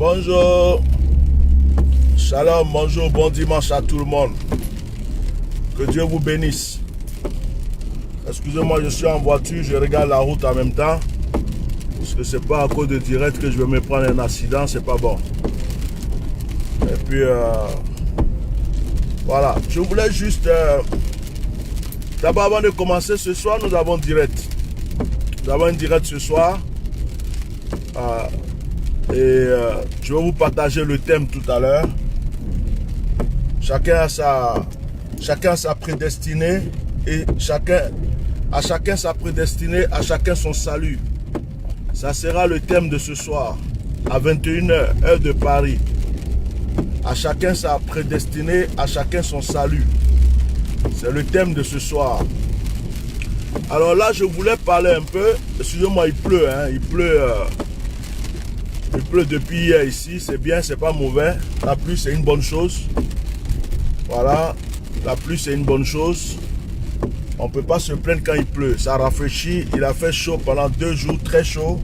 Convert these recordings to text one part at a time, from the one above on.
Bonjour, shalom, bonjour, bon dimanche à tout le monde. Que Dieu vous bénisse. Excusez-moi, je suis en voiture, je regarde la route en même temps. Parce que c'est pas à cause de direct que je vais me prendre un accident, c'est pas bon. Et puis, voilà, je voulais juste... D'abord, avant de commencer ce soir, nous avons direct. Nous avons un direct ce soir. Je vais vous partager le thème tout à l'heure. Chacun a sa prédestinée et à chacun sa prédestinée, à chacun son salut. Ça sera le thème de ce soir à 21h, heure de Paris. À chacun sa prédestinée, à chacun son salut. C'est le thème de ce soir. Alors là, je voulais parler un peu. Excusez-moi, il pleut, hein, il pleut depuis hier ici, c'est bien, c'est pas mauvais. La pluie, c'est une bonne chose. Voilà, la pluie, c'est une bonne chose. On ne peut pas se plaindre quand il pleut. Ça rafraîchit. Il a fait chaud pendant 2 jours, très chaud.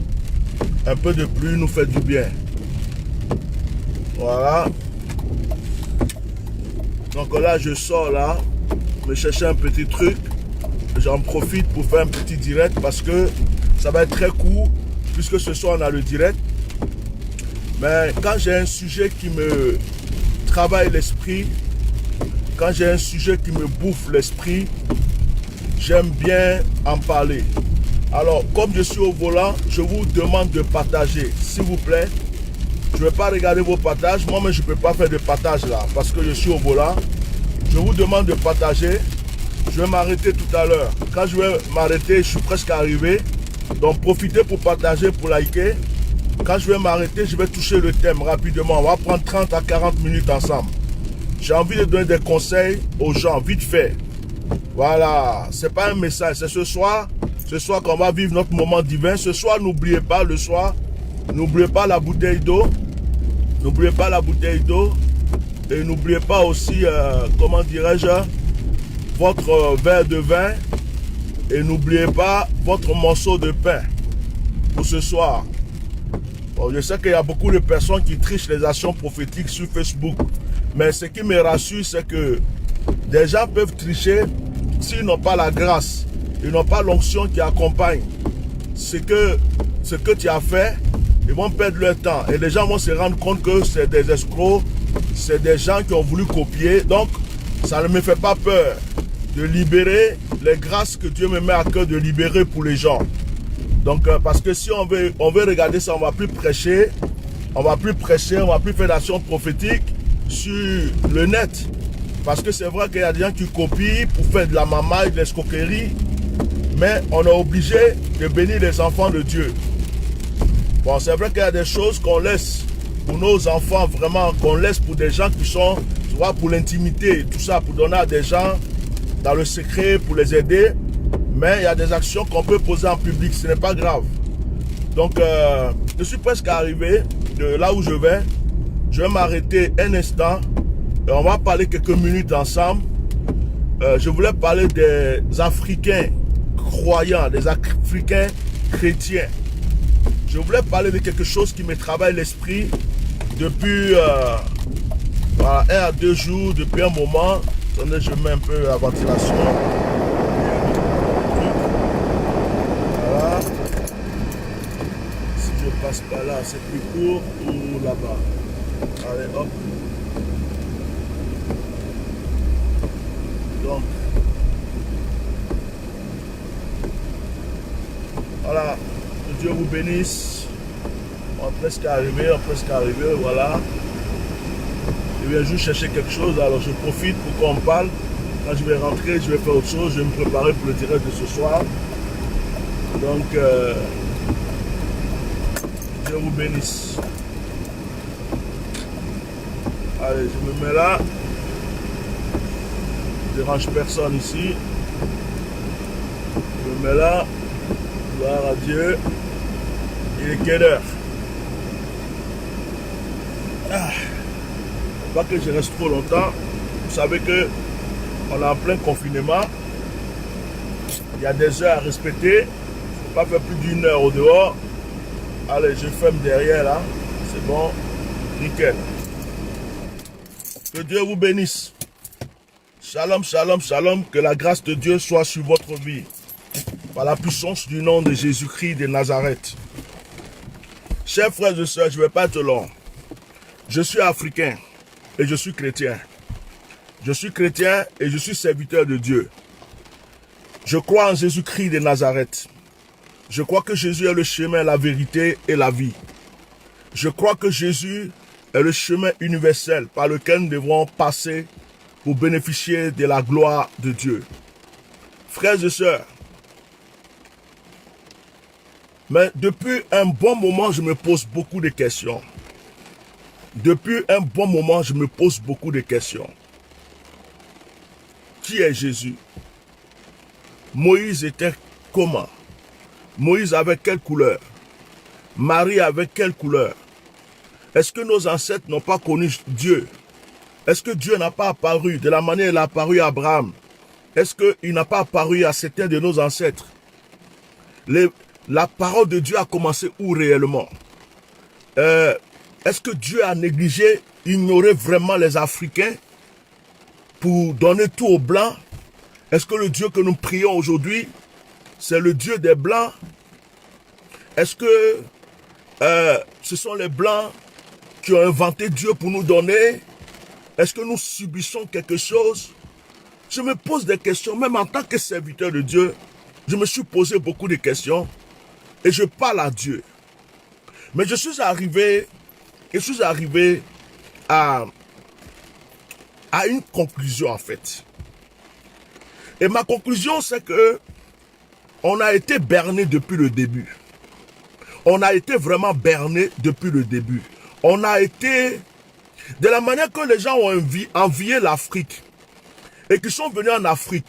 Un peu de pluie nous fait du bien. Voilà. Donc là, je sors là, me chercher un petit truc. J'en profite pour faire un petit direct parce que ça va être très court, puisque ce soir, on a le direct. Mais quand j'ai un sujet qui me travaille l'esprit, quand j'ai un sujet qui me bouffe l'esprit, j'aime bien en parler. Alors, comme je suis au volant, je vous demande de partager, s'il vous plaît. Je ne vais pas regarder vos partages. Moi-même, je ne peux pas faire de partage là, parce que je suis au volant. Je vous demande de partager. Je vais m'arrêter tout à l'heure. Quand je vais m'arrêter, je suis presque arrivé. Donc, profitez pour partager, pour liker. Quand je vais m'arrêter, je vais toucher le thème rapidement. On va prendre 30 à 40 minutes ensemble. J'ai envie de donner des conseils aux gens, vite fait. Voilà, c'est pas un message, c'est ce soir qu'on va vivre notre moment divin. Ce soir, n'oubliez pas, le soir, n'oubliez pas la bouteille d'eau. N'oubliez pas la bouteille d'eau. Et n'oubliez pas aussi, comment dirais-je, votre verre de vin. Et n'oubliez pas votre morceau de pain pour ce soir. Bon, je sais qu'il y a beaucoup de personnes qui trichent les actions prophétiques sur Facebook. Mais ce qui me rassure, c'est que des gens peuvent tricher s'ils n'ont pas la grâce. Ils n'ont pas l'onction qui accompagne ce que tu as fait. Ils vont perdre leur temps. Et les gens vont se rendre compte que c'est des escrocs. C'est des gens qui ont voulu copier. Donc, ça ne me fait pas peur de libérer les grâces que Dieu me met à cœur de libérer pour les gens. Donc, parce que si on veut regarder ça, on ne va plus prêcher. On ne va plus prêcher, on ne va plus faire d'action prophétique sur le net. Parce que c'est vrai qu'il y a des gens qui copient pour faire de la mamaille, de l'escroquerie. Mais on est obligé de bénir les enfants de Dieu. Bon, c'est vrai qu'il y a des choses qu'on laisse pour nos enfants, vraiment, qu'on laisse pour des gens qui sont, tu vois, pour l'intimité, tout ça, pour donner à des gens dans le secret, pour les aider. Mais il y a des actions qu'on peut poser en public, ce n'est pas grave. Donc, je suis presque arrivé de là où je vais. Je vais m'arrêter un instant. Et on va parler quelques minutes ensemble. Je voulais parler des Africains croyants, des Africains chrétiens. Je voulais parler de quelque chose qui me travaille l'esprit depuis voilà, 1 à 2 jours, depuis un moment. Attendez, je mets un peu la ventilation. Voilà. Si je passe par là, c'est plus court ou là-bas. Allez, hop. Donc, voilà. Que Dieu vous bénisse. On est presque arrivé, voilà. Je viens juste chercher quelque chose, alors je profite pour qu'on parle. Quand je vais rentrer, je vais faire autre chose, je vais me préparer pour le direct de ce soir. Donc, Dieu vous bénisse. Allez, je me mets là. Je ne dérange personne ici. Je me mets là. Gloire à Dieu. Il est quelle heure? Pas que je reste trop longtemps. Vous savez que on est en plein confinement. Il y a des heures à respecter. Il ne faut pas faire plus d'1 heure au dehors. Allez, je ferme derrière là. C'est bon. Nickel. Que Dieu vous bénisse. Shalom, shalom, shalom. Que la grâce de Dieu soit sur votre vie. Par la puissance du nom de Jésus-Christ de Nazareth. Chers frères et sœurs, je ne vais pas être long. Je suis africain et je suis chrétien. Je suis chrétien et je suis serviteur de Dieu. Je crois en Jésus-Christ de Nazareth. Je crois que Jésus est le chemin, la vérité et la vie. Je crois que Jésus est le chemin universel par lequel nous devrons passer pour bénéficier de la gloire de Dieu. Frères et sœurs, mais depuis un bon moment, je me pose beaucoup de questions. Depuis un bon moment, je me pose beaucoup de questions. Qui est Jésus? Moïse était comment? Moïse avait quelle couleur? Marie avait quelle couleur? Est-ce que nos ancêtres n'ont pas connu Dieu? Est-ce que Dieu n'a pas apparu de la manière dont il a apparu à Abraham? Est-ce qu'il n'a pas apparu à certains de nos ancêtres? La parole de Dieu a commencé où réellement? Est-ce que Dieu a négligé, ignoré vraiment les Africains pour donner tout aux Blancs? Est-ce que le Dieu que nous prions aujourd'hui, c'est le Dieu des Blancs? Est-ce que ce sont les Blancs qui ont inventé Dieu pour nous donner? Est-ce que nous subissons quelque chose? Je me pose des questions, même en tant que serviteur de Dieu, je me suis posé beaucoup de questions et je parle à Dieu. Mais je suis arrivé à une conclusion en fait. Et ma conclusion, c'est que on a été berné depuis le début. On a été vraiment berné depuis le début. On a été, de la manière que les gens ont envié l'Afrique et qui sont venus en Afrique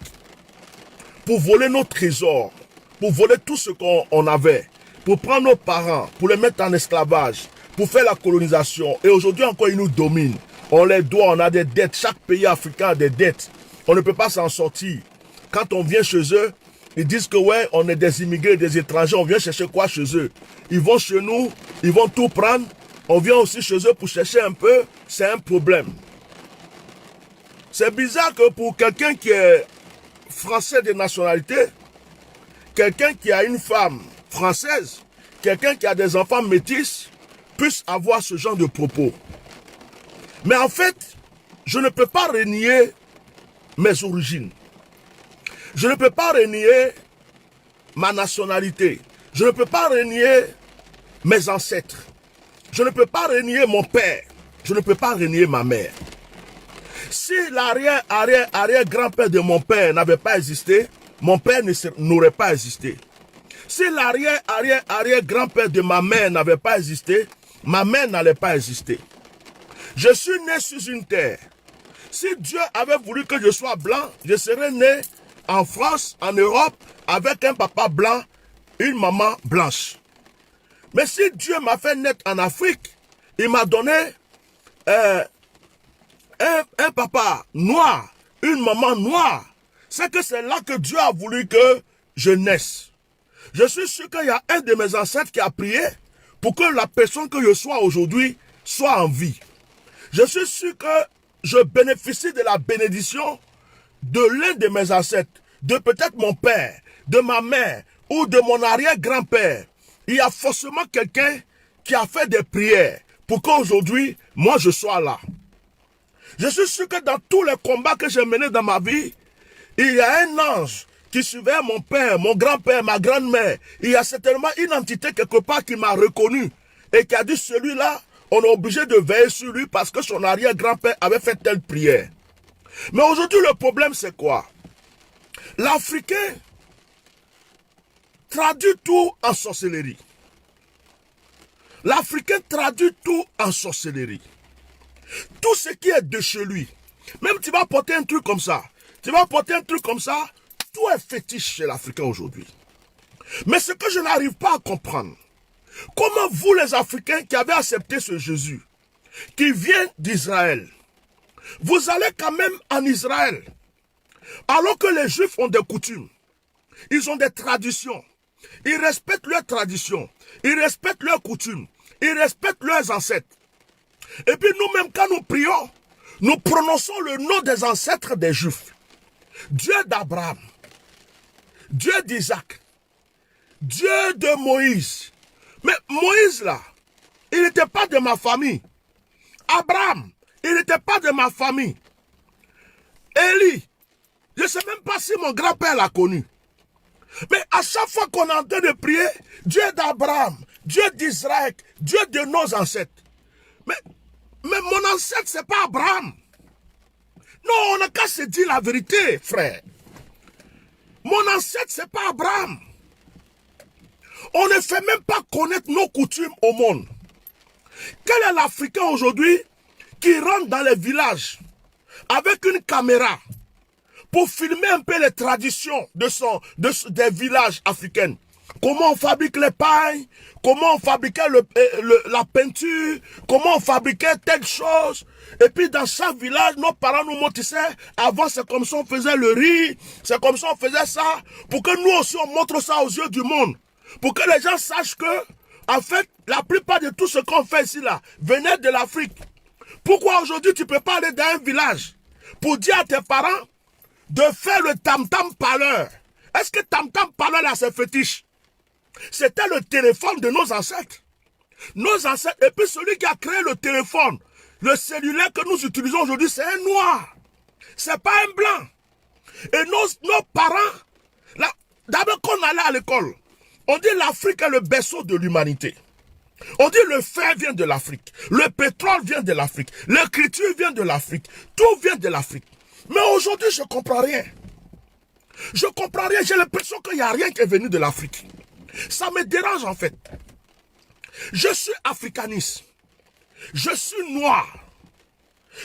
pour voler nos trésors, pour voler tout ce qu'on avait, pour prendre nos parents, pour les mettre en esclavage, pour faire la colonisation. Et aujourd'hui encore, ils nous dominent. On les doit, on a des dettes. Chaque pays africain a des dettes. On ne peut pas s'en sortir. Quand on vient chez eux, ils disent que ouais, on est des immigrés, des étrangers, on vient chercher quoi chez eux? Ils vont chez nous, ils vont tout prendre. On vient aussi chez eux pour chercher un peu, c'est un problème. C'est bizarre que pour quelqu'un qui est français de nationalité, quelqu'un qui a une femme française, quelqu'un qui a des enfants métis, puisse avoir ce genre de propos. Mais en fait, je ne peux pas renier mes origines. Je ne peux pas renier ma nationalité. Je ne peux pas renier mes ancêtres. Je ne peux pas renier mon père. Je ne peux pas renier ma mère. Si l'arrière-arrière-arrière-grand-père de mon père n'avait pas existé, mon père n'aurait pas existé. Si l'arrière-arrière-arrière-grand-père de ma mère n'avait pas existé, ma mère n'allait pas exister. Je suis né sur une terre. Si Dieu avait voulu que je sois blanc, je serais né en France, en Europe, avec un papa blanc, une maman blanche. Mais si Dieu m'a fait naître en Afrique, il m'a donné un papa noir, une maman noire. C'est que c'est là que Dieu a voulu que je naisse. Je suis sûr qu'il y a un de mes ancêtres qui a prié pour que la personne que je sois aujourd'hui soit en vie. Je suis sûr que je bénéficie de la bénédiction de l'un de mes ancêtres, de peut-être mon père, de ma mère ou de mon arrière-grand-père. Il y a forcément quelqu'un qui a fait des prières pour qu'aujourd'hui, moi, je sois là. Je suis sûr que dans tous les combats que j'ai menés dans ma vie, il y a un ange qui suivait mon père, mon grand-père, ma grand-mère. Il y a certainement une entité quelque part qui m'a reconnu et qui a dit, celui-là, on est obligé de veiller sur lui parce que son arrière-grand-père avait fait telle prière. Mais aujourd'hui, le problème, c'est quoi? L'Africain traduit tout en sorcellerie. L'Africain traduit tout en sorcellerie. Tout ce qui est de chez lui. Même tu vas porter un truc comme ça. Tu vas porter un truc comme ça. Tout est fétiche chez l'Africain aujourd'hui. Mais ce que je n'arrive pas à comprendre, comment vous les Africains qui avez accepté ce Jésus, qui vient d'Israël, vous allez quand même en Israël, alors que les Juifs ont des coutumes, ils ont des traditions, ils respectent leurs traditions, ils respectent leurs coutumes, ils respectent leurs ancêtres. Et puis nous-mêmes, quand nous prions, nous prononçons le nom des ancêtres des Juifs. Dieu d'Abraham, Dieu d'Isaac, Dieu de Moïse. Mais Moïse là, il n'était pas de ma famille. Abraham, il n'était pas de ma famille. Élie, je ne sais même pas si mon grand-père l'a connu. Mais à chaque fois qu'on est en train de prier, Dieu d'Abraham, Dieu d'Israël, Dieu de nos ancêtres. Mais mon ancêtre, c'est pas Abraham. Non, on n'a qu'à se dire la vérité, frère. Mon ancêtre, c'est pas Abraham. On ne fait même pas connaître nos coutumes au monde. Quel est l'Africain aujourd'hui qui rentre dans les villages avec une caméra pour filmer un peu les traditions des villages africains? Comment on fabrique les pailles, comment on fabriquait la peinture, comment on fabriquait telle chose. Et puis dans chaque village, nos parents nous montraient, avant c'est comme ça on faisait le riz, c'est comme ça on faisait ça, pour que nous aussi on montre ça aux yeux du monde. Pour que les gens sachent que, en fait, la plupart de tout ce qu'on fait ici là, venait de l'Afrique. Pourquoi aujourd'hui tu ne peux pas aller dans un village pour dire à tes parents de faire le tam-tam parleur? Est-ce que tam-tam parleur là c'est fétiche? C'était le téléphone de nos ancêtres. Nos ancêtres, et puis celui qui a créé le téléphone, le cellulaire que nous utilisons aujourd'hui, c'est un noir. C'est pas un blanc. Et nos parents, là, d'abord qu'on allait à l'école, on dit l'Afrique est le berceau de l'humanité. On dit le fer vient de l'Afrique, le pétrole vient de l'Afrique, l'écriture vient de l'Afrique, tout vient de l'Afrique. Mais aujourd'hui, je ne comprends rien. Je ne comprends rien, j'ai l'impression qu'il n'y a rien qui est venu de l'Afrique. Ça me dérange en fait. Je suis africaniste. Je suis noir.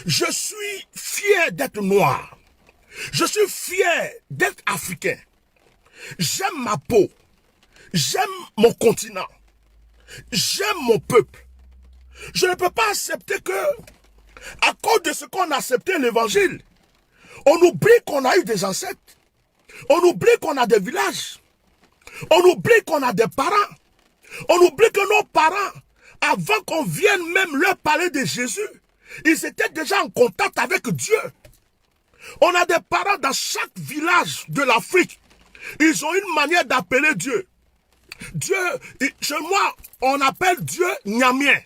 Je suis fier d'être noir. Je suis fier d'être africain. J'aime ma peau. J'aime mon continent. J'aime mon peuple. Je ne peux pas accepter que, à cause de ce qu'on a accepté l'évangile, on oublie qu'on a eu des ancêtres. On oublie qu'on a des villages. On oublie qu'on a des parents. On oublie que nos parents, avant qu'on vienne même leur parler de Jésus, ils étaient déjà en contact avec Dieu. On a des parents dans chaque village de l'Afrique. Ils ont une manière d'appeler Dieu. Dieu, chez moi, on appelle Dieu Nyamien.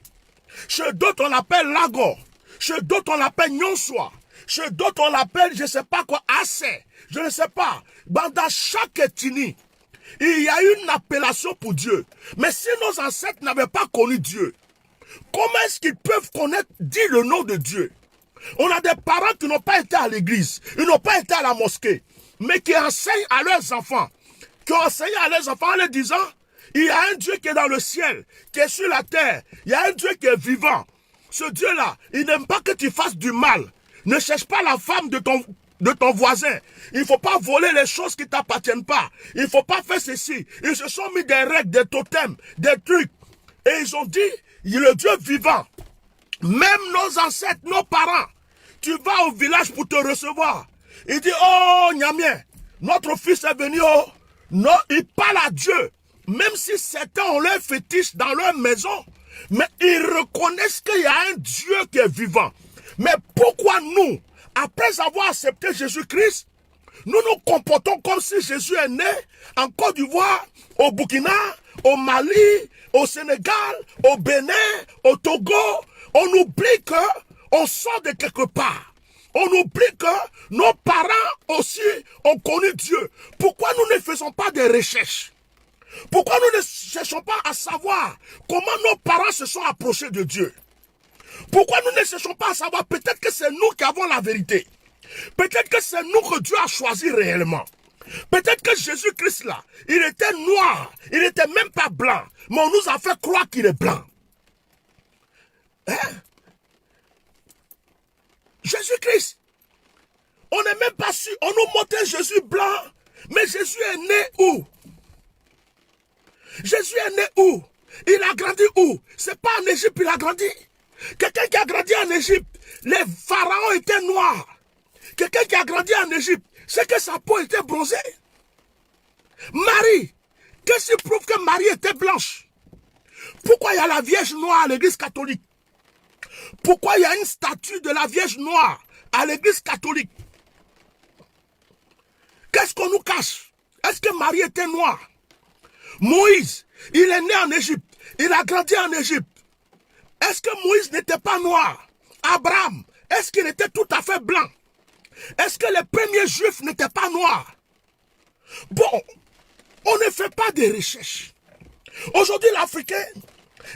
Chez d'autres, on l'appelle Lago. Chez d'autres, on l'appelle Nyonsoi. Chez d'autres, on l'appelle, je ne sais pas quoi, Assé. Je ne sais pas. Dans chaque ethnie, il y a une appellation pour Dieu. Mais si nos ancêtres n'avaient pas connu Dieu, comment est-ce qu'ils peuvent connaître, dire le nom de Dieu? On a des parents qui n'ont pas été à l'église, ils n'ont pas été à la mosquée, mais qui enseignent à leurs enfants, en leur disant, il y a un Dieu qui est dans le ciel, qui est sur la terre, il y a un Dieu qui est vivant. Ce Dieu-là, il n'aime pas que tu fasses du mal. Ne cherche pas la femme de ton voisin. Il ne faut pas voler les choses qui ne t'appartiennent pas. Il ne faut pas faire ceci. Ils se sont mis des règles, des totems, des trucs. Et ils ont dit, il est le Dieu vivant. Même nos ancêtres, nos parents, tu vas au village pour te recevoir. Il dit, oh, Niamien, notre fils est venu, oh. Non, il parle à Dieu. Même si certains ont leur fétiche dans leur maison, mais ils reconnaissent qu'il y a un Dieu qui est vivant. Mais pourquoi nous, après avoir accepté Jésus-Christ, nous nous comportons comme si Jésus est né en Côte d'Ivoire, au Burkina, au Mali, au Sénégal, au Bénin, au Togo. On oublie qu'on sort de quelque part. On oublie que nos parents aussi ont connu Dieu. Pourquoi nous ne faisons pas des recherches? Pourquoi nous ne cherchons pas à savoir comment nos parents se sont approchés de Dieu? Pourquoi nous ne cherchons pas à savoir? Peut-être que c'est nous qui avons la vérité. Peut-être que c'est nous que Dieu a choisi réellement. Peut-être que Jésus-Christ là, il était noir, il n'était même pas blanc, mais on nous a fait croire qu'il est blanc. Hein? Jésus-Christ, on n'est même pas sûr, on nous montrait Jésus blanc, mais Jésus est né où? Jésus est né où? Il a grandi où? C'est pas en Égypte il a grandi. Quelqu'un qui a grandi en Égypte, les pharaons étaient noirs. Quelqu'un qui a grandi en Égypte, c'est que sa peau était bronzée. Marie, qu'est-ce qui prouve que Marie était blanche? Pourquoi il y a la Vierge noire à l'église catholique? Pourquoi il y a une statue de la Vierge noire à l'église catholique? Qu'est-ce qu'on nous cache? Est-ce que Marie était noire? Moïse, il est né en Égypte. Il a grandi en Égypte. Est-ce que Moïse n'était pas noir? Abraham, est-ce qu'il était tout à fait blanc? Est-ce que les premiers juifs n'étaient pas noirs? Bon, on ne fait pas de recherches. Aujourd'hui, l'Africain,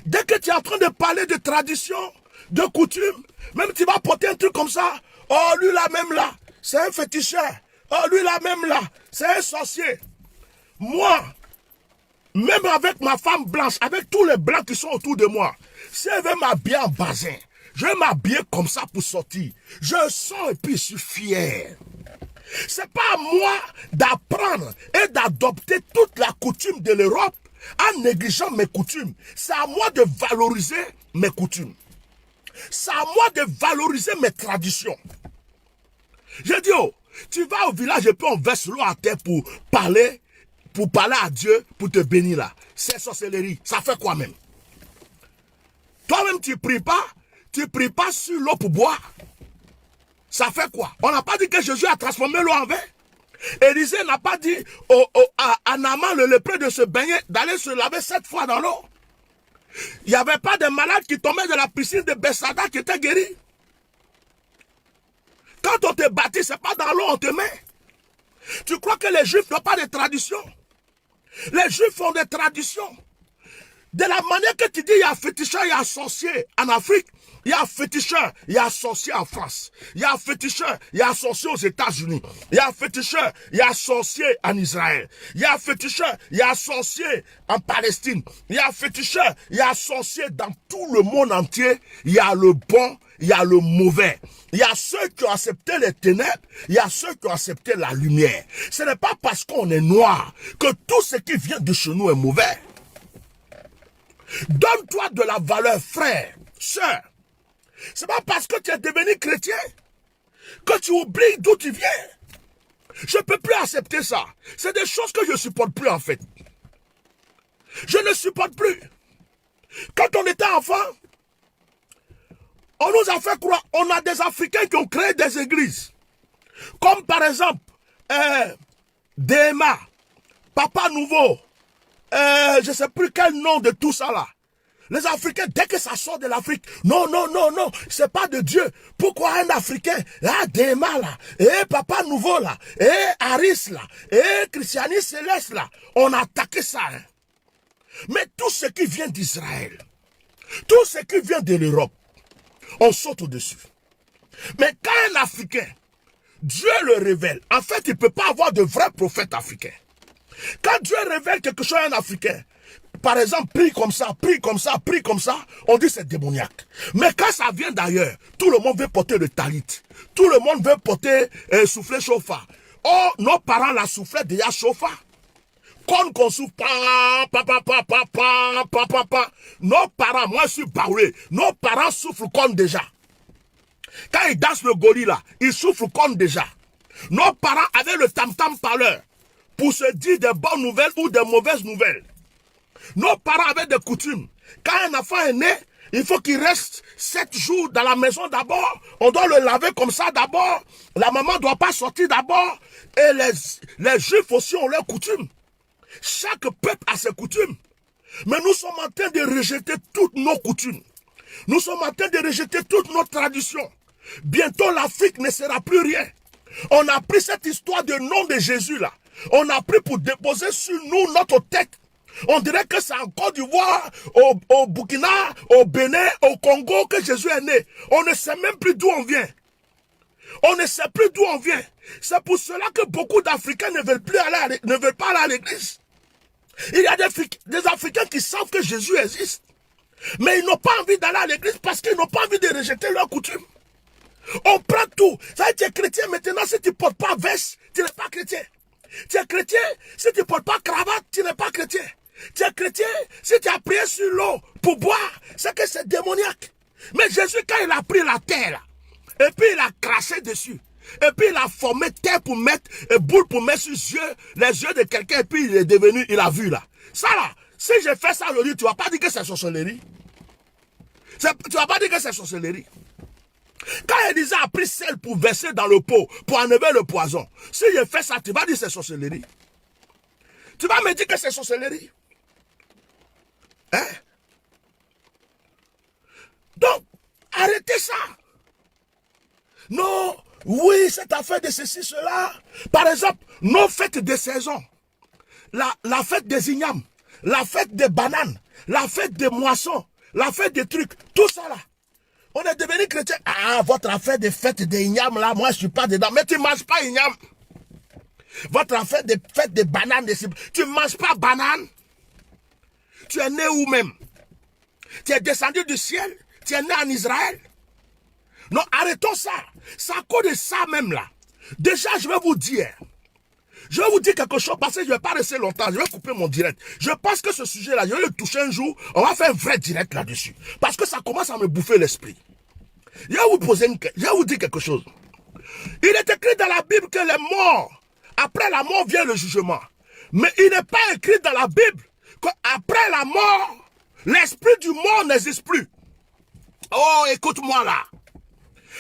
dès que tu es en train de parler de tradition, de coutume, même tu vas porter un truc comme ça. Oh, lui là même là, c'est un féticheur. Oh, lui là même là, c'est un sorcier. Moi, même avec ma femme blanche, avec tous les blancs qui sont autour de moi, si elle veut m'habiller en bazin, je vais m'habiller comme ça pour sortir. Je sors et puis je suis fier. C'est pas à moi d'apprendre et d'adopter toute la coutume de l'Europe en négligeant mes coutumes. C'est à moi de valoriser mes coutumes. C'est à moi de valoriser mes traditions. J'ai dit, oh, tu vas au village et puis on verse l'eau à terre pour parler à Dieu, pour te bénir là. C'est sorcellerie. Ça fait quoi même? Toi-même, tu pries pas sur l'eau pour boire. Ça fait quoi? On n'a pas dit que Jésus a transformé l'eau en vin. Élisée n'a pas dit à Naaman le lépreux de se baigner, d'aller se laver 7 fois dans l'eau. Il n'y avait pas de malades qui tombaient de la piscine de Bethsaida qui étaient guéris. Quand on te baptise, ce n'est pas dans l'eau on te met. Tu crois que les Juifs n'ont pas de tradition? Les Juifs ont des traditions. De la manière que tu dis, il y a féticheur, il y a sorcier en Afrique, il y a féticheur, il y a sorcier en France. Il y a féticheur, il y a sorcier aux États-Unis. Il y a féticheur, il y a sorcier en Israël. Il y a féticheur, il y a sorcier en Palestine. Il y a féticheur, il y a sorcier dans tout le monde entier. Il y a le bon, il y a le mauvais. Il y a ceux qui ont accepté les ténèbres, il y a ceux qui ont accepté la lumière. Ce n'est pas parce qu'on est noir que tout ce qui vient de chez nous est mauvais. Donne-toi de la valeur, frère, sœur. C'est pas parce que tu es devenu chrétien que tu oublies d'où tu viens. Je ne peux plus accepter ça. C'est des choses que je ne supporte plus en fait. Je ne supporte plus. Quand on était enfant, on nous a fait croire, on a des Africains qui ont créé des églises. Comme par exemple, Déma, Papa Nouveau, je ne sais plus quel nom de tout ça là. Les Africains, dès que ça sort de l'Afrique, non, c'est pas de Dieu. Pourquoi un Africain, Déma là, Papa Nouveau là, Aris là, Christianis Céleste là, on a attaqué ça. Hein. Mais tout ce qui vient d'Israël, tout ce qui vient de l'Europe, on saute au-dessus. Mais quand un Africain, Dieu le révèle, en fait, il ne peut pas avoir de vrais prophètes africains. Quand Dieu révèle quelque chose à un Africain, par exemple, prie comme ça, on dit c'est démoniaque. Mais quand ça vient d'ailleurs, tout le monde veut porter le talit. Tout le monde veut porter souffler chauffard. Oh, nos parents la soufflaient déjà chauffard. cornes qu'on souffle. Nos parents, moi je suis baoulé. Nos parents souffrent cornes déjà. Quand ils dansent le goli là, ils souffrent cornes déjà. Nos parents avaient le tam-tam parleur pour se dire des bonnes nouvelles ou des mauvaises nouvelles. Nos parents avaient des coutumes. Quand un enfant est né, il faut qu'il reste 7 jours dans la maison d'abord. On doit le laver comme ça d'abord. La maman ne doit pas sortir d'abord. Et les juifs aussi ont leurs coutumes. Chaque peuple a ses coutumes. Mais nous sommes en train de rejeter toutes nos coutumes. Nous sommes en train de rejeter toutes nos traditions. Bientôt l'Afrique ne sera plus rien. On a pris cette histoire de nom de Jésus là. On a pris pour déposer sur nous notre tête. On dirait que c'est en Côte d'Ivoire, au Burkina, au Bénin, au Congo que Jésus est né. On ne sait même plus d'où on vient. On ne sait plus d'où on vient. C'est pour cela que beaucoup d'Africains ne veulent pas aller à l'église. Il y a des Africains qui savent que Jésus existe. Mais ils n'ont pas envie d'aller à l'église parce qu'ils n'ont pas envie de rejeter leurs coutumes. On prend tout. Ça veut dire, tu es chrétien maintenant, si tu ne portes pas veste, tu n'es pas chrétien. Tu es chrétien, si tu ne portes pas cravate, tu n'es pas chrétien. Tu es chrétien, si tu as prié sur l'eau pour boire, c'est que c'est démoniaque. Mais Jésus, quand il a pris la terre, là, et puis il a craché dessus, et puis il a formé terre pour mettre, et boule pour mettre sur les yeux de quelqu'un, et puis il est devenu, il a vu là. Ça là, si je fais ça aujourd'hui, tu ne vas pas dire que c'est sorcellerie. Tu ne vas pas dire que c'est sorcellerie. Quand Élisée a pris sel pour verser dans le pot, pour enlever le poison, si je fais ça, tu vas dire que c'est sorcellerie. Tu vas me dire que c'est sorcellerie. Hein? Donc, arrêtez ça. Non, oui, cette affaire de ceci, cela. Par exemple, nos fêtes de saison, la fête des ignames, la fête des bananes, la fête des moissons, la fête des trucs, tout ça là. On est devenu chrétien. Ah, votre affaire de fête des ignames là, moi je suis pas dedans. Mais tu ne manges pas igname. Votre affaire de fête des bananes, tu ne manges pas banane. Tu es né où même? Tu es descendu du ciel? Tu es né en Israël? Non, arrêtons ça. C'est à cause de ça même là. Déjà, je vais vous dire quelque chose parce que je ne vais pas rester longtemps. Je vais couper mon direct. Je pense que ce sujet-là, je vais le toucher un jour. On va faire un vrai direct là-dessus. Parce que ça commence à me bouffer l'esprit. Je vais vous dire quelque chose. Il est écrit dans la Bible que les morts, après la mort vient le jugement. Mais il n'est pas écrit dans la Bible qu'après la mort, l'esprit du mort n'existe plus. Oh, écoute-moi là.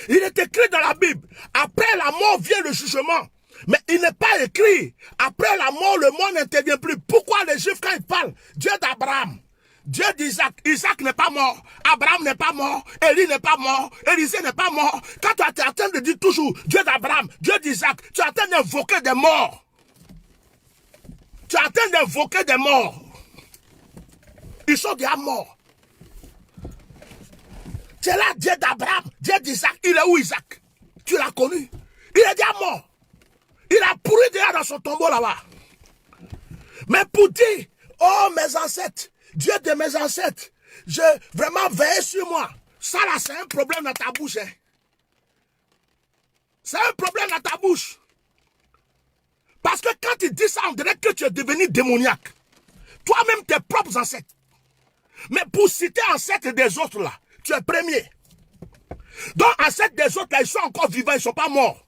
Il est écrit dans la Bible, après la mort vient le jugement. Mais il n'est pas écrit, après la mort, le monde n'intervient plus. Pourquoi les Juifs, quand ils parlent, Dieu d'Abraham, Dieu d'Isaac, Isaac n'est pas mort, Abraham n'est pas mort, Élie n'est pas mort, Élisée n'est pas mort. Quand tu es en train de dire toujours Dieu d'Abraham, Dieu d'Isaac, tu es en train d'invoquer des morts. Tu es en train d'invoquer des morts. Ils sont déjà morts. Tu es là, Dieu d'Abraham, Dieu d'Isaac. Il est où Isaac? Tu l'as connu. Il est déjà mort. Il a pourri déjà dans son tombeau là-bas. Mais pour dire, oh mes ancêtres, Dieu de mes ancêtres, je vraiment veille sur moi. Ça là, c'est un problème dans ta bouche. Hein. C'est un problème dans ta bouche. Parce que quand tu dis ça, on dirait que tu es devenu démoniaque. Toi-même, tes propres ancêtres. Mais pour citer ancêtres des autres là, tu es premier. Donc ancêtres des autres là, ils sont encore vivants, ils ne sont pas morts.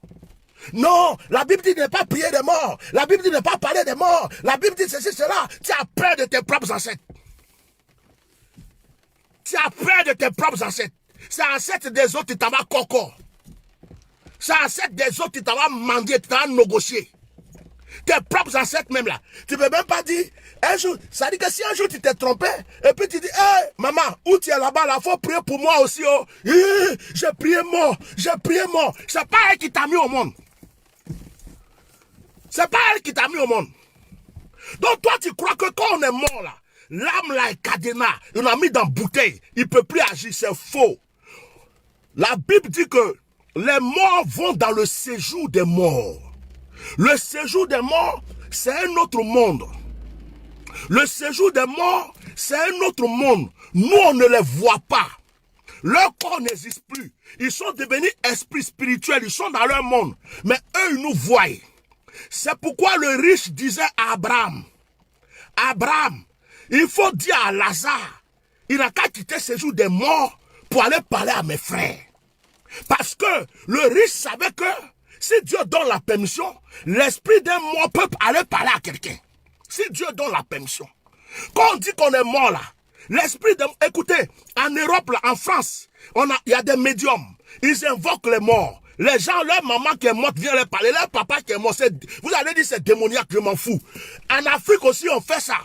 Non, la Bible dit de ne pas prier des morts. La Bible dit de ne pas parler des morts. La Bible dit ceci, cela. Tu as peur de tes propres ancêtres. Tu as peur de tes propres ancêtres. C'est ancêtre des autres qui t'en va coco. C'est ancêtre des autres qui t'en va mendier, qui t'en va négocier. Tes propres ancêtres même là. Tu ne peux même pas dire, un jour, ça dit que si un jour tu t'es trompé, et puis tu dis, hé, maman, où tu es là-bas, là, faut prier pour moi aussi, oh. J'ai prié mort, j'ai prié mort. C'est pas elle qui t'a mis au monde. C'est pas elle qui t'a mis au monde. Donc toi, tu crois que quand on est mort là, l'âme là est cadenas, on a mis dans bouteille, il ne peut plus agir, c'est faux. La Bible dit que les morts vont dans le séjour des morts. Le séjour des morts, c'est un autre monde. Le séjour des morts, c'est un autre monde. Nous, on ne les voit pas. Leur corps n'existe plus. Ils sont devenus esprits spirituels, ils sont dans leur monde. Mais eux, ils nous voient. C'est pourquoi le riche disait à Abraham, Abraham, il faut dire à Lazare, il n'a qu'à quitter ses jours des morts pour aller parler à mes frères. Parce que le riche savait que si Dieu donne la permission, l'esprit d'un mort peut aller parler à quelqu'un. Si Dieu donne la permission. Quand on dit qu'on est mort là, l'esprit de... Écoutez, en Europe, là, en France, il y a des médiums. Ils invoquent les morts. Les gens, leur maman qui est morte vient leur parler. Leur papa qui est mort, vous allez dire c'est démoniaque, je m'en fous. En Afrique aussi, on fait ça.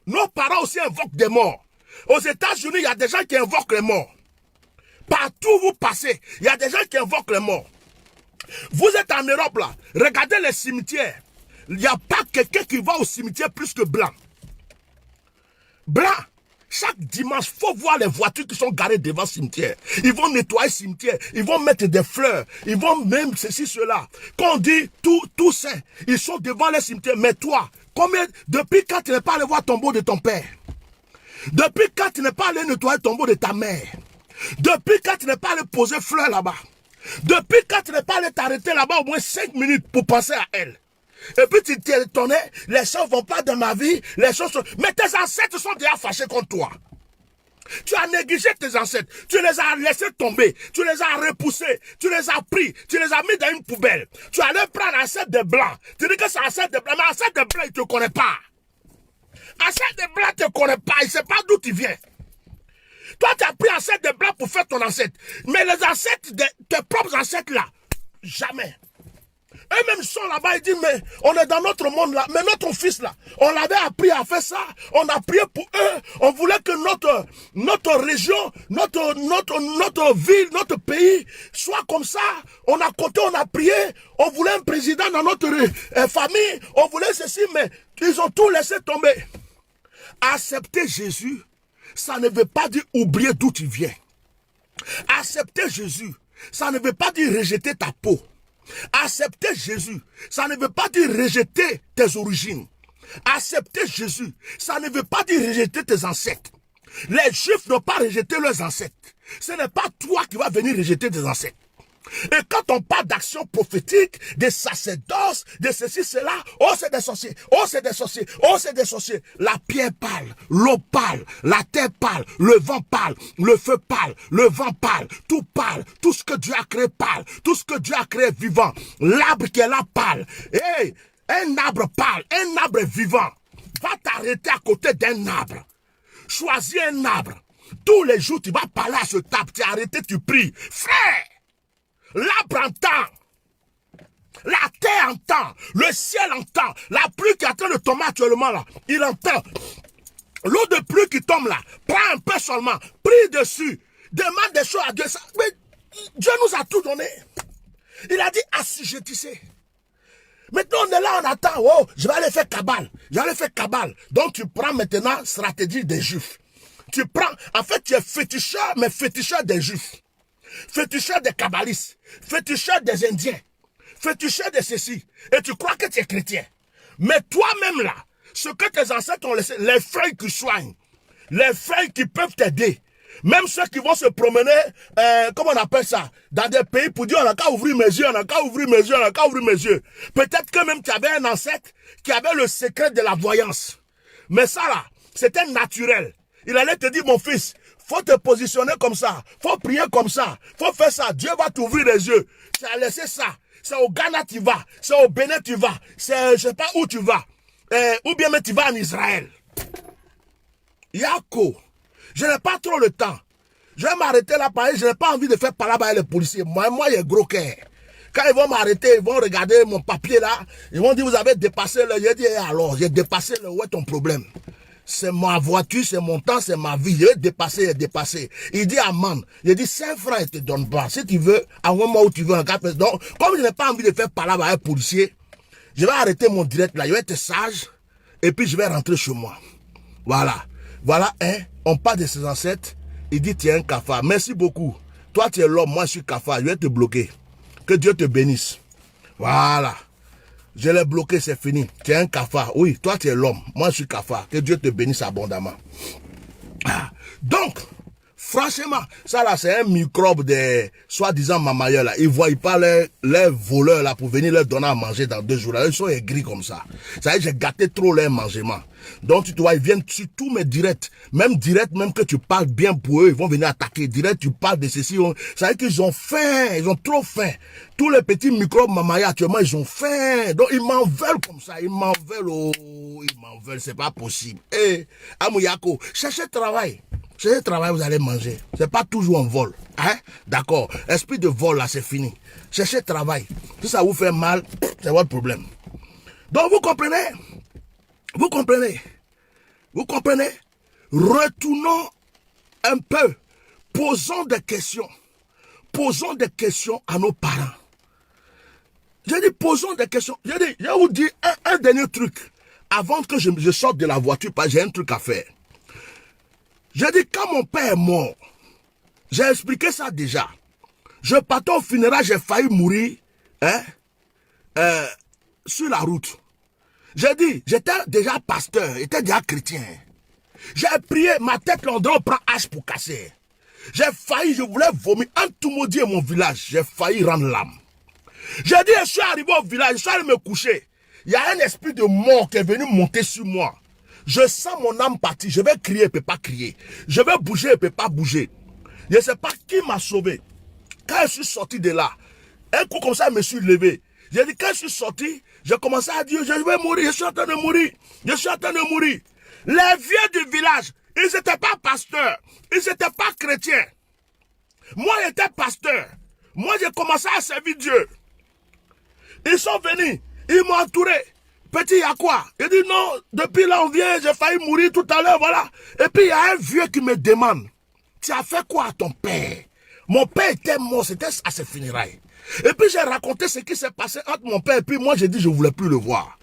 Nos parents aussi invoquent des morts. Aux États-Unis, il y a des gens qui invoquent les morts. Partout où vous passez, il y a des gens qui invoquent les morts. Vous êtes en Europe là, regardez les cimetières. Il n'y a pas quelqu'un qui va au cimetière plus que blanc. Blanc. Chaque dimanche, il faut voir les voitures qui sont garées devant le cimetière. Ils vont nettoyer le cimetière. Ils vont mettre des fleurs. Ils vont même ceci, cela. Quand on dit tout ça, ils sont devant le cimetière. Mais toi, depuis quand tu n'es pas allé voir le tombeau de ton père? Depuis quand tu n'es pas allé nettoyer le tombeau de ta mère? Depuis quand tu n'es pas allé poser fleurs là-bas? Depuis quand tu n'es pas allé t'arrêter là-bas au moins 5 minutes pour penser à elle? Et puis tu t'es étonné, les choses ne vont pas dans ma vie, les choses sont... Mais tes ancêtres sont déjà fâchés contre toi. Tu as négligé tes ancêtres, tu les as laissés tomber, tu les as repoussés, tu les as pris, tu les as mis dans une poubelle. Tu allais prendre ancêtre de blanc. Tu dis que c'est ancêtre de blanc, mais ancêtre de blanc, il ne te connaît pas. Ancêtre de blanc ne te connaît pas, il ne sait pas d'où tu viens. Toi, tu as pris ancêtre de blanc pour faire ton ancêtre. Mais les ancêtres, tes propres ancêtres là, jamais. Eux-mêmes sont là-bas, ils disent, mais on est dans notre monde là, mais notre fils là, on l'avait appris à faire ça, on a prié pour eux, on voulait que notre région, notre ville, notre pays soit comme ça, on a compté, on a prié, on voulait un président dans notre famille, on voulait ceci, mais ils ont tout laissé tomber. Accepter Jésus, ça ne veut pas dire oublier d'où tu viens. Accepter Jésus, ça ne veut pas dire rejeter ta peau. Accepter Jésus, ça ne veut pas dire rejeter tes origines. Accepter Jésus, ça ne veut pas dire rejeter tes ancêtres. Les Juifs n'ont pas rejeté leurs ancêtres. Ce n'est pas toi qui vas venir rejeter tes ancêtres. Et quand on parle d'action prophétique, des sacerdoces, de ceci, cela, oh c'est des sorciers, oh c'est des sorciers, oh c'est des sorciers. La pierre pâle, l'eau pâle, la terre pâle, le vent pâle, le feu pâle, le vent pâle, tout ce que Dieu a créé pâle, tout ce que Dieu a créé vivant, l'arbre qui est là pâle. Hey, un arbre pâle, un arbre vivant, va t'arrêter à côté d'un arbre. Choisis un arbre. Tous les jours tu vas parler à ce arbre, tu es arrêté, tu pries. Frère! L'arbre entend, la terre entend, le ciel entend, la pluie qui est en train de tomber actuellement là, il entend. L'eau de pluie qui tombe là, prends un peu seulement, prie dessus, demande des choses à Dieu. Mais Dieu nous a tout donné. Il a dit assujettissez. Maintenant on est là, on attend, oh, je vais aller faire cabale, Donc tu prends maintenant stratégie des Juifs. Tu prends, en fait tu es féticheur, mais féticheur des Juifs. Féticheur des kabbalistes, féticheur des Indiens, féticheur de ceci, et tu crois que tu es chrétien. Mais toi-même là, ce que tes ancêtres ont laissé, les feuilles qui soignent, les feuilles qui peuvent t'aider, même ceux qui vont se promener, comment on appelle ça, dans des pays pour dire on n'a qu'à ouvrir mes yeux, on n'a qu'à ouvrir mes yeux, on n'a qu'à ouvrir mes yeux. Peut-être que même tu avais un ancêtre qui avait le secret de la voyance. Mais ça là, c'était naturel. Il allait te dire mon fils, faut te positionner comme ça, faut prier comme ça, faut faire ça, Dieu va t'ouvrir les yeux. Tu as laissé ça, c'est au Ghana tu vas, c'est au Bénin tu vas, c'est je sais pas où tu vas, ou bien mais tu vas en Israël. Yako, je n'ai pas trop le temps. Je vais m'arrêter là, pareil, je n'ai pas envie de faire parler avec les policiers. Moi, il y a gros cœur. Quand ils vont m'arrêter, ils vont regarder mon papier là, ils vont dire vous avez dépassé le, j'ai dit alors, j'ai dépassé le, où est ton problème? C'est ma voiture, c'est mon temps, c'est ma vie. Je vais dépasser, dépasser. Il dit à man, il dit 5 francs, il te donne pas. Si tu veux, envoie-moi où tu veux. Donc, comme je n'ai pas envie de faire parler avec un policier, je vais arrêter mon direct là. Je vais être sage et puis je vais rentrer chez moi. Voilà. Voilà, hein. On parle de ses ancêtres. Il dit, tu es un cafard. Merci beaucoup. Toi, tu es l'homme, moi, je suis cafard. Je vais te bloquer. Que Dieu te bénisse. Voilà. Je l'ai bloqué, c'est fini. Tu es un cafard. Oui, toi, tu es l'homme. Moi, je suis cafard. Que Dieu te bénisse abondamment. Ah. Donc, Franchement, ça là, c'est un microbe des soi-disant mamailleurs là. Ils voient pas les voleurs là pour venir leur donner à manger dans 2 jours là. Ils sont aigris comme ça. Ça veut dire j'ai gâté trop leur mangement. Donc tu vois, ils viennent sur tous mes directs. Même que tu parles bien pour eux, ils vont venir attaquer. Direct, tu parles de ceci. Ça veut dire qu'ils ont faim. Ils ont trop faim. Tous les petits microbes mamailleurs actuellement, ils ont faim. Donc ils m'en veulent comme ça. Ils m'en veulent. Oh, ils m'en veulent. C'est pas possible. Eh, Amouyako, cherchez travail. Cherchez travail, vous allez manger. C'est pas toujours en vol. Hein? D'accord. Esprit de vol, là, c'est fini. Cherchez travail. Si ça vous fait mal, c'est votre problème. Donc, vous comprenez? Vous comprenez? Vous comprenez? Retournons un peu. Posons des questions. Posons des questions à nos parents. J'ai dit, posons des questions. J'ai dit, je vais vous dire un dernier truc. Avant que je sorte de la voiture, parce que j'ai un truc à faire. J'ai dit, quand mon père est mort, j'ai expliqué ça déjà. Je partais au funérail, j'ai failli mourir sur la route. J'ai dit, j'étais déjà pasteur, j'étais déjà chrétien. J'ai prié, ma tête l'endroit, on prend hache pour casser. J'ai failli, je voulais vomir. En tout maudit mon village, j'ai failli rendre l'âme. J'ai dit, je suis arrivé au village, je suis allé me coucher. Il y a un esprit de mort qui est venu monter sur moi. Je sens mon âme partir. Je vais crier, il ne peut pas crier. Je vais bouger, il ne peut pas bouger. Je ne sais pas qui m'a sauvé. Quand je suis sorti de là, un coup comme ça, je me suis levé. J'ai dit, quand je suis sorti, j'ai commencé à dire, je vais mourir, je suis en train de mourir. Je suis en train de mourir. Les vieux du village, ils n'étaient pas pasteurs. Ils n'étaient pas chrétiens. Moi, j'étais pasteur. Moi, j'ai commencé à servir Dieu. Ils sont venus. Ils m'ont entouré. Petit, il y a quoi? Il dit non, depuis là on vient, j'ai failli mourir tout à l'heure, voilà. Et puis il y a un vieux qui me demande, tu as fait quoi à ton père? Mon père était mort, c'était à ses funérailles. Et puis j'ai raconté ce qui s'est passé entre mon père et puis moi j'ai dit je ne voulais plus le voir.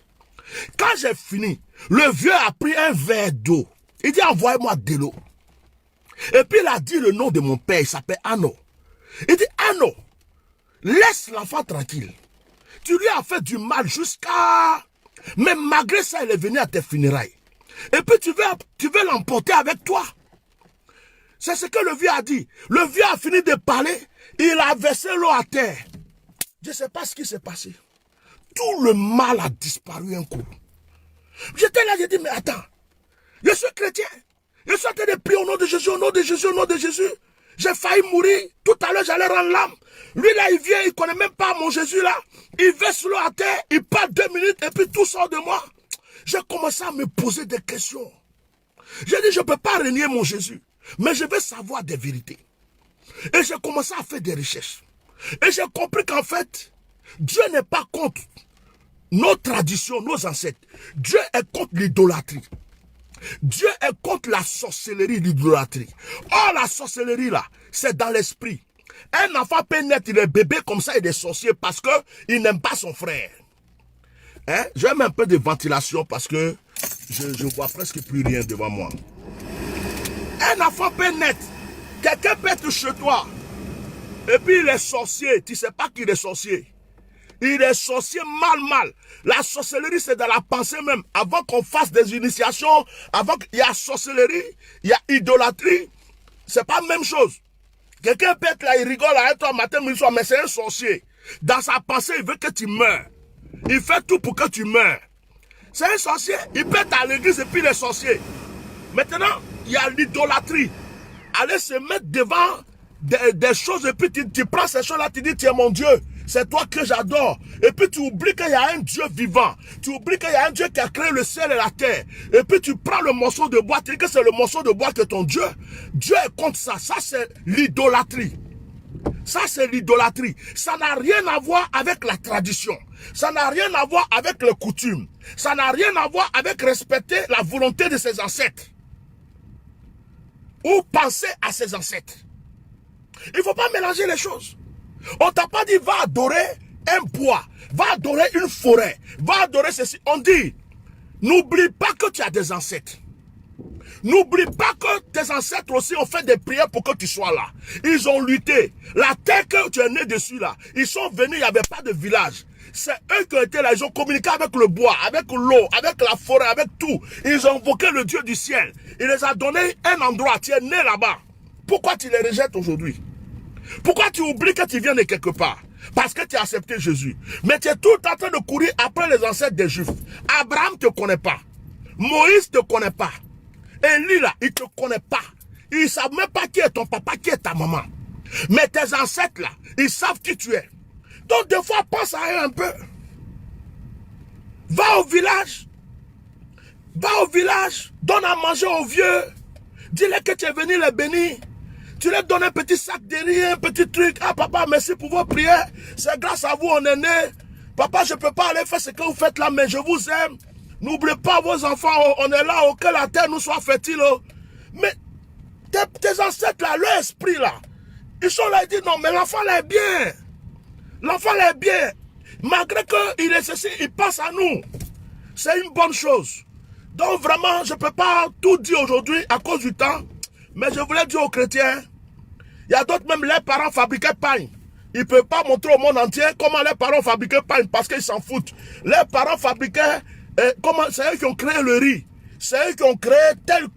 Quand j'ai fini, le vieux a pris un verre d'eau. Il dit envoyez-moi de l'eau. Et puis il a dit le nom de mon père, il s'appelle Anno. Il dit Anno, laisse l'enfant tranquille. Tu lui as fait du mal jusqu'à... Mais malgré ça, il est venu à tes funérailles. Et puis tu veux l'emporter avec toi. C'est ce que le vieux a dit. Le vieux a fini de parler. Il a versé l'eau à terre. Je ne sais pas ce qui s'est passé. Tout le mal a disparu un coup. J'étais là, j'ai dit, mais attends. Je suis chrétien. Je suis en train de prier au nom de Jésus, au nom de Jésus, au nom de Jésus. J'ai failli mourir. Tout à l'heure, j'allais rendre l'âme. Lui, là, il vient, il ne connaît même pas mon Jésus, là. Il verse l'eau à terre, il part 2 minutes, et puis tout sort de moi. J'ai commencé à me poser des questions. J'ai dit, je ne peux pas renier mon Jésus, mais je veux savoir des vérités. Et j'ai commencé à faire des recherches. Et j'ai compris qu'en fait, Dieu n'est pas contre nos traditions, nos ancêtres. Dieu est contre l'idolâtrie. Dieu est contre la sorcellerie, l'idolâtrie. Or, la sorcellerie, là, c'est dans l'esprit. Un enfant peut naître, il est bébé comme ça, il est sorcier parce qu'il n'aime pas son frère. Hein? Je vais mettre un peu de ventilation parce que je vois presque plus rien devant moi. Un enfant peut naître. Quelqu'un peut être chez toi. Et puis il est sorcier. Tu ne sais pas qu'il est sorcier. Il est sorcier mal. La sorcellerie, c'est dans la pensée même. Avant qu'on fasse des initiations, avant qu'il y a sorcellerie, il y a idolâtrie. C'est pas la même chose. Quelqu'un peut être là, il rigole avec toi matin, midi, soir, mais c'est un sorcier. Dans sa pensée, il veut que tu meurs. Il fait tout pour que tu meurs. C'est un sorcier. Il peut être à l'église et puis il est sorcier. Maintenant, il y a l'idolâtrie. Aller se mettre devant des choses et puis tu prends ces choses-là, tu dis, tu es mon Dieu. C'est toi que j'adore. Et puis tu oublies qu'il y a un Dieu vivant. Tu oublies qu'il y a un Dieu qui a créé le ciel et la terre. Et puis tu prends le morceau de bois, tu dis que c'est le morceau de bois que ton Dieu. Dieu est contre ça. Ça, c'est l'idolâtrie. Ça, c'est l'idolâtrie. Ça n'a rien à voir avec la tradition. Ça n'a rien à voir avec les coutumes. Ça n'a rien à voir avec respecter la volonté de ses ancêtres. Ou penser à ses ancêtres. Il ne faut pas mélanger les choses. On t'a pas dit va adorer un bois, va adorer une forêt, va adorer ceci. On dit, n'oublie pas que tu as des ancêtres. N'oublie pas que tes ancêtres aussi ont fait des prières pour que tu sois là. Ils ont lutté. La terre que tu es né dessus là, ils sont venus, il n'y avait pas de village. C'est eux qui ont été là, ils ont communiqué avec le bois, avec l'eau, avec la forêt, avec tout. Ils ont invoqué le Dieu du ciel. Il les a donné un endroit, tu es né là-bas. Pourquoi tu les rejettes aujourd'hui? Pourquoi tu oublies que tu viens de quelque part? Parce que tu as accepté Jésus. Mais tu es tout en train de courir après les ancêtres des Juifs. Abraham ne te connaît pas. Moïse ne te connaît pas. Élie là, il ne te connaît pas. Ils ne savent même pas qui est ton papa, qui est ta maman. Mais tes ancêtres là, ils savent qui tu es. Donc des fois, pense à eux un peu. Va au village. Va au village. Donne à manger aux vieux. Dis-leur que tu es venu les bénir. Tu leur donnes un petit sac de riz, un petit truc. Ah papa, merci pour vos prières. C'est grâce à vous, on est né. Papa, je ne peux pas aller faire ce que vous faites là, mais je vous aime. N'oubliez pas vos enfants, on est là, que la terre nous soit fertile. Mais tes ancêtres là, leur esprit là, ils sont là, ils disent non, mais l'enfant là est bien. L'enfant là est bien. Malgré qu'il est ceci, il pense à nous. C'est une bonne chose. Donc vraiment, je ne peux pas tout dire aujourd'hui à cause du temps. Mais je voulais dire aux chrétiens, il y a d'autres, même les parents fabriquaient pain. Ils ne peuvent pas montrer au monde entier comment les parents fabriquaient pain parce qu'ils s'en foutent. Les parents fabriquaient, c'est eux qui ont créé le riz. C'est eux qui ont créé telle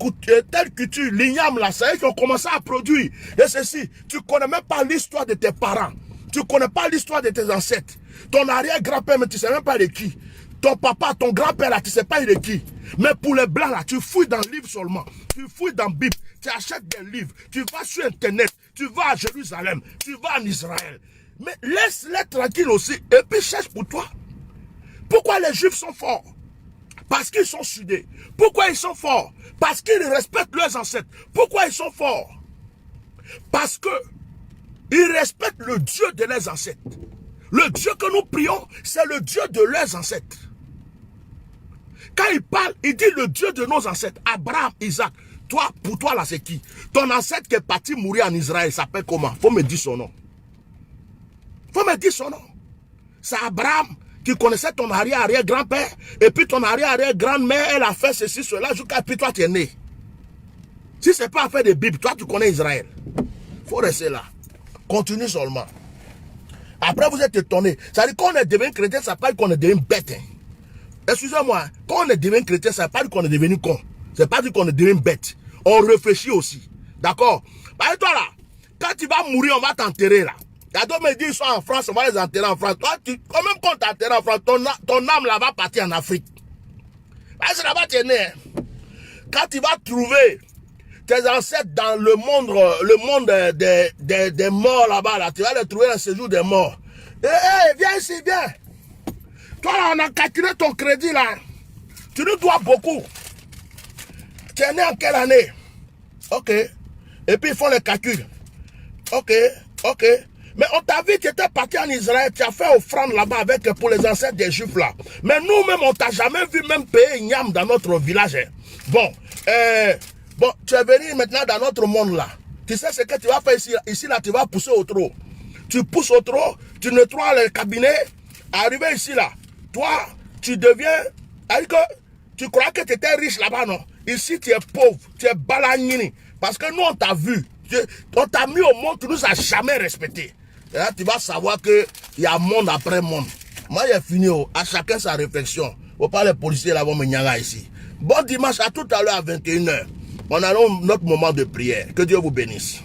culture, l'igname là. C'est eux qui ont commencé à produire. Et ceci, tu ne connais même pas l'histoire de tes parents. Tu ne connais pas l'histoire de tes ancêtres. Ton arrière-grand-père, mais tu ne sais même pas de qui. Ton papa, ton grand-père là, tu ne sais pas de qui. Mais pour les blancs là, tu fouilles dans le livre seulement. Tu fouilles dans la Bible. Tu achètes des livres. Tu vas sur Internet. Tu vas à Jérusalem. Tu vas en Israël. Mais laisse-les tranquilles aussi. Et puis cherche pour toi. Pourquoi les Juifs sont forts? Parce qu'ils sont soudés. Pourquoi ils sont forts? Parce qu'ils respectent leurs ancêtres. Pourquoi ils sont forts? Parce que ils respectent le Dieu de leurs ancêtres. Le Dieu que nous prions, c'est le Dieu de leurs ancêtres. Quand il parle, il dit le Dieu de nos ancêtres. Abraham, Isaac. Toi, pour toi là, c'est qui? Ton ancêtre qui est parti mourir en Israël s'appelle comment? Faut me dire son nom. Faut me dire son nom. C'est Abraham qui connaissait ton arrière-arrière-grand-père. Et puis ton arrière-arrière-grand-mère, elle a fait ceci, cela, jusqu'à puis toi tu es né. Si ce n'est pas affaire de Bible, toi tu connais Israël. Faut rester là. Continue seulement. Après vous êtes étonné. Ça veut dire qu'on est devenu chrétien, ça parle qu'on est devenu bête. Hein. Excusez-moi, quand on est devenu chrétien, ça ne veut pas dire qu'on est devenu con. Ça ne veut pas dire qu'on est devenu bête. On réfléchit aussi. D'accord? Bah, toi là, quand tu vas mourir, on va t'enterrer là. Il y a d'autres me disent, ils sont en France, on va les enterrer en France. Toi, quand même quand t'enterres en France, ton âme là va partir en Afrique. Bah, c'est là-bas que tu es né. Hein. Quand tu vas trouver tes ancêtres dans le monde des morts là-bas, là, tu vas les trouver dans le séjour des morts. Viens ici, viens. Toi là, on a calculé ton crédit là. Tu nous dois beaucoup. Tu es né en quelle année? Ok. Et puis ils font les calculs. Ok. Mais on t'a vu que tu étais parti en Israël, tu as fait offrande là-bas pour les ancêtres des Juifs là. Mais nous-mêmes, on t'a jamais vu même payer une yam dans notre village. Hein. Bon, tu es venu maintenant dans notre monde là. Tu sais ce que tu vas faire ici? Ici là, tu vas pousser au trou. Tu pousses au trou, tu nettoies le cabinet. Arrivé ici là, toi, tu deviens... Tu crois que tu étais riche là-bas, non? Ici, tu es pauvre, tu es balagnini. Parce que nous, on t'a vu. On t'a mis au monde, tu nous as jamais respecté. Et là, tu vas savoir qu'il y a monde après monde. Moi, j'ai fini. À chacun sa réflexion. Faut pas les policiers là vont me nyaga ici. Bon dimanche, à tout à l'heure à 21h. On a notre moment de prière. Que Dieu vous bénisse.